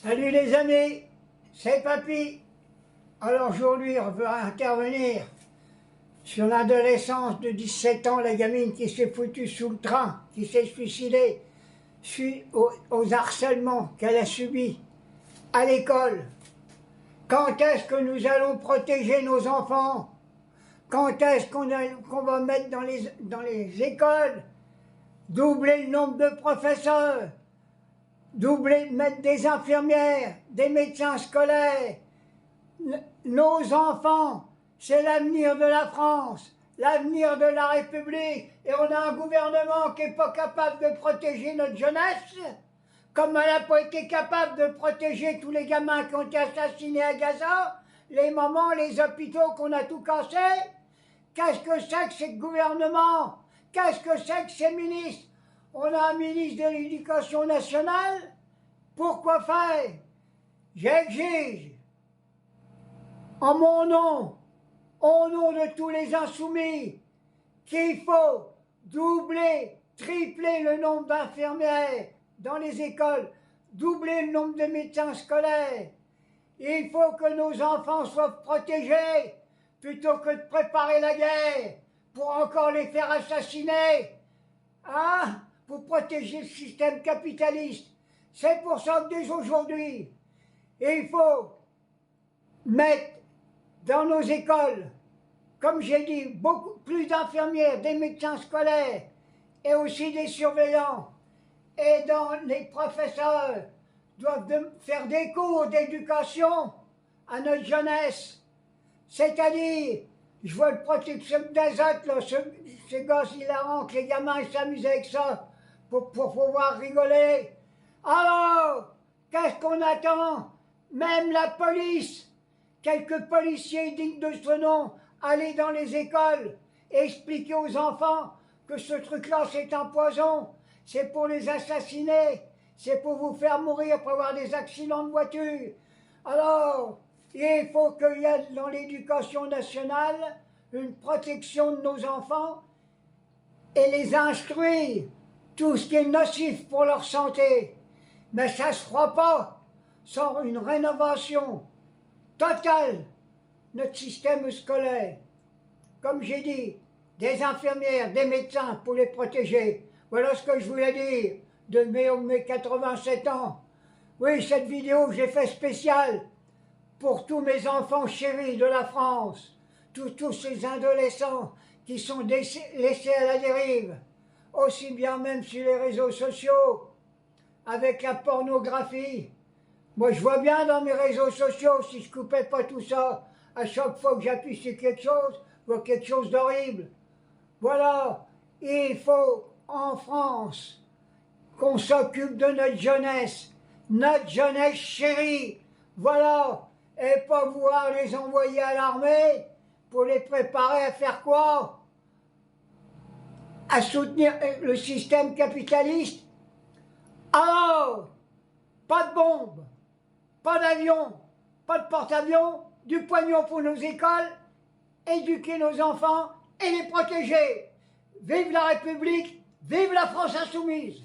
Salut les amis, c'est Papy. Alors aujourd'hui, on veut intervenir sur l'adolescence de 17 ans, la gamine qui s'est foutue sous le train, qui s'est suicidée suite aux harcèlements qu'elle a subis à l'école. Quand est-ce que nous allons protéger nos enfants? Quand est-ce qu'on va mettre dans les écoles, doubler le nombre de professeurs, mettre des infirmières, des médecins scolaires? Nos enfants, c'est l'avenir de la France, l'avenir de la République, et on a un gouvernement qui n'est pas capable de protéger notre jeunesse, comme elle n'a pas été capable de protéger tous les gamins qui ont été assassinés à Gaza, les mamans, les hôpitaux qu'on a tout cassé. Qu'est-ce que c'est que ce gouvernement? Qu'est-ce que c'est que ces ministres? On a un ministre de l'Éducation nationale. Pourquoi faire? J'exige, en mon nom, au nom de tous les insoumis, qu'il faut doubler, tripler le nombre d'infirmières dans les écoles, doubler le nombre de médecins scolaires. Il faut que nos enfants soient protégés plutôt que de préparer la guerre pour encore les faire assassiner. Hein? Pour protéger le système capitaliste. C'est pour ça que dès aujourd'hui, il faut mettre dans nos écoles, comme j'ai dit, beaucoup plus d'infirmières, des médecins scolaires et aussi des surveillants. Et les professeurs doivent faire des cours d'éducation à notre jeunesse. C'est-à-dire, je vois le protection d'azote, là, ce gosse hilarant, que les gamins s'amusent avec ça pour pouvoir rigoler. Alors, qu'est-ce qu'on attend? Même la police, quelques policiers dignes de ce nom, aller dans les écoles et expliquer aux enfants que ce truc-là, c'est un poison, c'est pour les assassiner, c'est pour vous faire mourir, pour avoir des accidents de voiture. Alors, il faut qu'il y ait dans l'éducation nationale une protection de nos enfants et les instruire, tout ce qui est nocif pour leur santé. Mais ça ne se fera pas sans une rénovation totale de notre système scolaire. Comme j'ai dit, des infirmières, des médecins pour les protéger. Voilà ce que je voulais dire de mes 87 ans. Oui, cette vidéo que j'ai fait spéciale pour tous mes enfants chéris de la France, tous ces adolescents qui sont laissés à la dérive, aussi bien même sur les réseaux sociaux, avec la pornographie. Moi, je vois bien dans mes réseaux sociaux, si je coupais pas tout ça, à chaque fois que j'appuie sur quelque chose, je vois quelque chose d'horrible. Voilà, il faut, en France, qu'on s'occupe de notre jeunesse chérie. Voilà, et pas vouloir les envoyer à l'armée pour les préparer à faire quoi? À soutenir le système capitaliste? Alors, pas de bombes, pas d'avions, pas de porte-avions, du pognon pour nos écoles, éduquer nos enfants et les protéger. Vive la République, vive la France insoumise!